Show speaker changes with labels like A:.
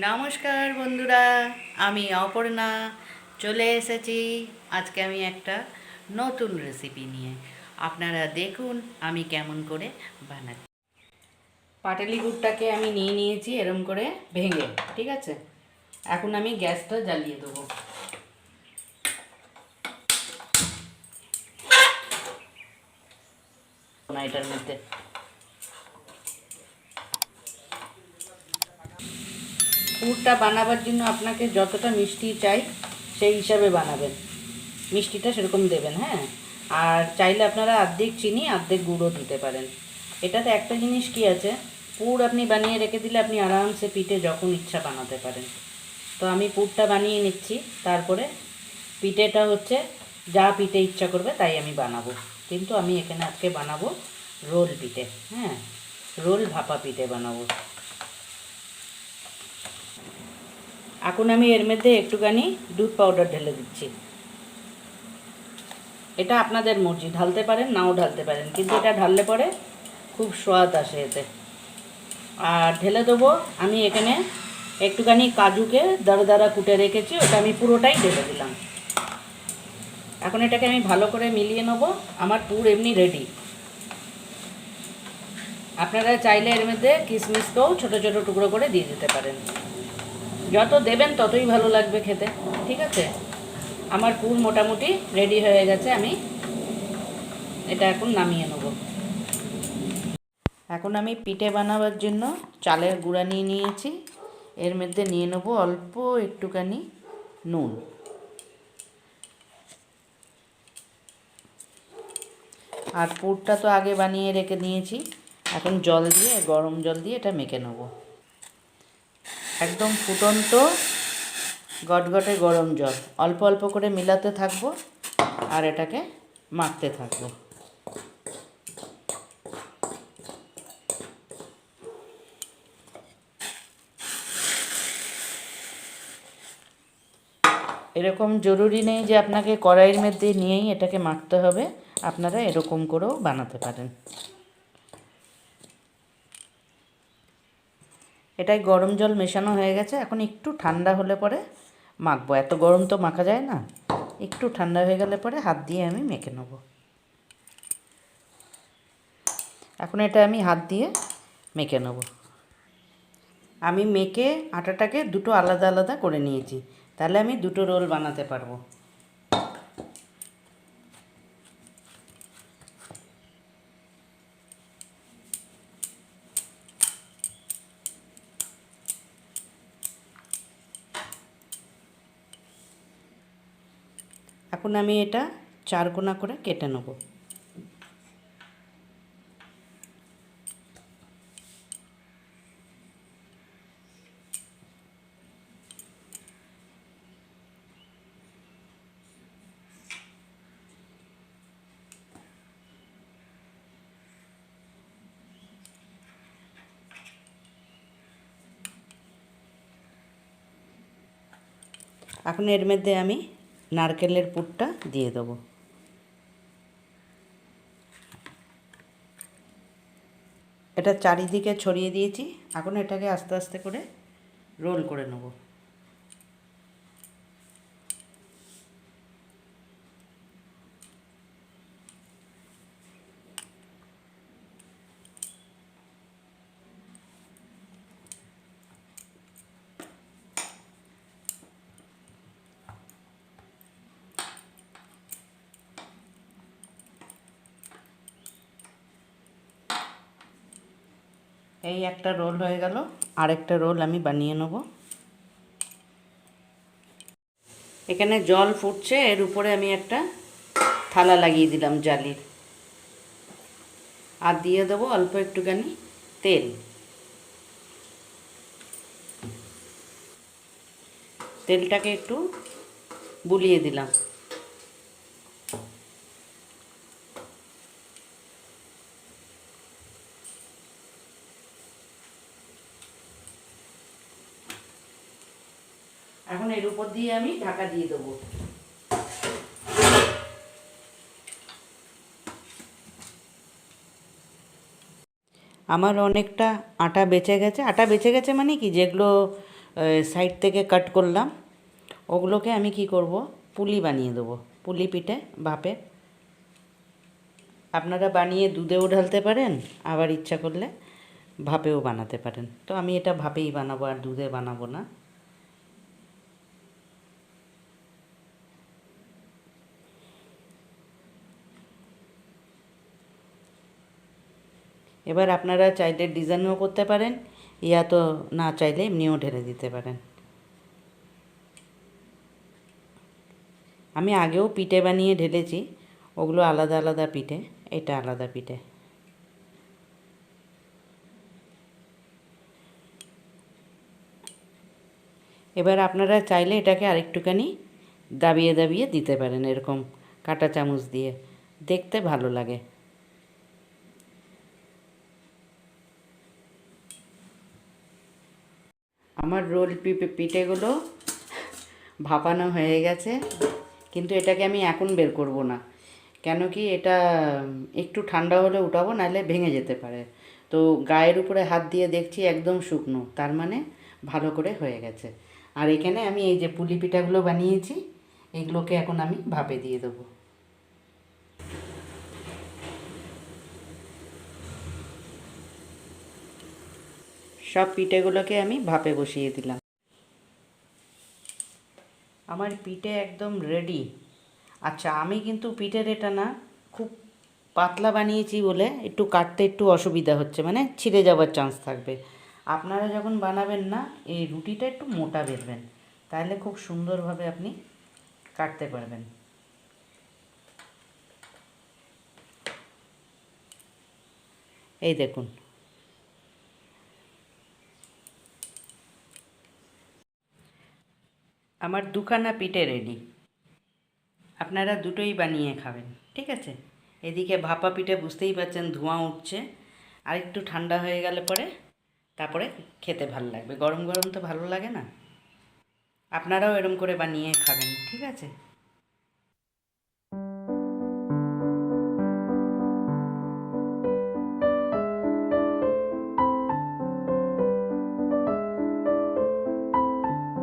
A: নমস্কার বন্ধুরা, আমি অপর্ণা চলে এসেছি আজকে আমি একটা নতুন রেসিপি নিয়ে। আপনারা দেখুন আমি কেমন করে বানাচ্ছি। পাটালি গুড়টাকে আমি নিয়ে নিয়েছি এরম করে ভেঙে, ঠিক আছে। এখন আমি গ্যাসটা জ্বালিয়ে দেবো। এটার মধ্যে পুরটা বানাবার জন্য আপনাকে যতটা মিষ্টি চাই সেই হিসাবে বানাবেন, মিষ্টিটা সেরকম দেবেন, হ্যাঁ। আর চাইলে আপনারা অর্ধেক চিনি অর্ধেক গুঁড়ো দিতে পারেন। এটাতে একটা জিনিস কি আছে, পুর আপনি বানিয়ে রেখে দিলে আপনি আরামসে পিঠে যখন ইচ্ছা বানাতে পারেন। তো আমি পুরটা বানিয়ে নিচ্ছি, তারপরে পিঠেটা হচ্ছে যা পিঠে ইচ্ছা করবে তাই আমি বানাবো। কিন্তু আমি এখানে আজকে বানাবো রোল পিঠে, হ্যাঁ, রোল ভাপা পিঠে বানাবো। এখন আমি এর মধ্যে একটুখানি দুধ পাউডার ঢেলে দিচ্ছি। এটা আপনাদের মর্জি, ঢালতে পারেন নাও ঢালতে পারেন, কিন্তু এটা ঢাললে পরে খুব স্বাদ আসে এতে। আর ঢেলে দেবো আমি এখানে একটুখানি কাজুকে দাঁড়া দাঁড়া কুটে রেখেছি, ওটা আমি পুরোটাই ঢেলে দিলাম। এখন এটাকে আমি ভালো করে মিলিয়ে নেব। আমার পুর এমনি রেডি। আপনারা চাইলে এর মধ্যে কিশমিশকেও ছোটো ছোটো টুকরো করে দিয়ে দিতে পারেন। যত দেবেন ততই ভালো লাগবে খেতে, ঠিক আছে। আমার পুর মোটামুটি রেডি হয়ে গেছে, আমি এটা এখন নামিয়ে নেব। এখন আমি পিঠে বানাবার জন্য চালের গুঁড়া নিয়ে নিয়েছি। এর মধ্যে নিয়ে নেব অল্প একটুখানি নুন। আর পুরটা তো আগে বানিয়ে রেখে নিয়েছি, এখন জল দিয়ে, গরম জল দিয়ে এটা মেখে নেব। একদম ফুটন্ত গটগটে গরম জল, অল্প অল্প করে মিলাতে থাকবো আর এটাকে মাখতে থাকবো। এরকম জরুরি নেই যে আপনাকে কড়াইয়ের মধ্যে নিয়েই এটাকে মাখতে হবে, আপনারা এরকম করেও বানাতে পারেন। এটাই গরম জল মেশানো হয়ে গেছে, এখন একটু ঠান্ডা হলে পরে মাখবো। এত গরম তো মাখা যায় না, একটু ঠান্ডা হয়ে গেলে পরে হাত দিয়ে আমি মেখে নেব। এখন এটা আমি হাত দিয়ে মেখে নেব। আমি মেখে আটাটাকে দুটো আলাদা আলাদা করে নিয়েছি, তাহলে আমি দুটো রোল বানাতে পারবো। এখন আমি এটা চারকোনা করে কেটে নেব। এখন এর মধ্যে আমি নারকেলের পুরটা দিয়ে দেবো। এটা চারিদিকে ছড়িয়ে দিয়েছি, এখন এটাকে আস্তে আস্তে করে রোল করে নেব। এই একটা রোল হয়ে গেল, আরেকটা রোল আমি বানিয়ে নেব। এখানে জল ফুটছে, এর উপরে আমি একটা থালা লাগিয়ে দিলাম জালির, আর দিয়ে দেবো অল্প একটুখানি তেল। তেলটাকে একটু বুলিয়ে দিলাম। এখন এর উপর দিয়ে আমি ঢাকা দিয়ে দেবো। আমার অনেকটা আটা বেঁচে গেছে। আটা বেঁচে গেছে মানে কি, যেগুলো সাইড থেকে কাট করলাম, ওগুলোকে আমি কি করব, পুলি বানিয়ে দেবো। পুলি পিঠে ভাপে আপনারা বানিয়ে দুধেও ঢালতে পারেন, আবার ইচ্ছা করলে ভাপেও বানাতে পারেন। তো আমি এটা ভাপেই বানাবো, আর দুধে বানাবো না। এবার আপনারা চাইলে ডিজাইনও করতে পারেন, ইয়া তো না চাইলে এমনিও ঢেলে দিতে পারেন। আমি আগেও পিঠে বানিয়ে ঢেলেছি, ওগুলো আলাদা আলাদা পিঠে, এটা আলাদা পিঠে। এবার আপনারা চাইলে এটাকে আরেকটুখানি দাবিয়ে দাবিয়ে দিতে পারেন, এরকম কাঁটা চামচ দিয়ে, দেখতে ভালো লাগে। আমার রোল পিঠেগুলো ভাপানো হয়ে গেছে, কিন্তু এটাকে আমি এখন বের করব না, কেন কি এটা একটু ঠান্ডা হলে উঠাবো, নাহলে ভেঙে যেতে পারে। তো গায়ের উপরে হাত দিয়ে দেখছি একদম শুকনো, তার মানে ভালো করে হয়ে গেছে। আর এখানে আমি এই যে পুলি পিঠাগুলো বানিয়েছি, এগুলোকে এখন আমি ভাপে দিয়ে দেবো। সব পিঠেগুলোকে আমি ভাপে বসিয়ে দিলাম। আমার পিঠে একদম রেডি। আচ্ছা, আমি কিন্তু পিঠের এটা না খুব পাতলা বানিয়েছি বলে একটু কাটতে একটু অসুবিধা হচ্ছে, মানে ছিঁড়ে যাওয়ার চান্স থাকবে। আপনারা যখন বানাবেন না, এই রুটিটা একটু মোটা বেলবেন, তাহলে খুব সুন্দরভাবে আপনি কাটতে পারবেন। এই দেখুন, আমার দুখানা পিঠে রেডি। আপনারা দুটোই বানিয়ে খাবেন, ঠিক আছে? এদিকে ভাপা পিঠে বুঝতেই পারছেন ধোঁয়া উঠছে, আর একটু ঠান্ডা হয়ে গেলে পরে তারপরে খেতে ভালো লাগবে, গরম গরম তো ভালো লাগে না। আপনারাও এরম করে বানিয়ে খাবেন, ঠিক আছে?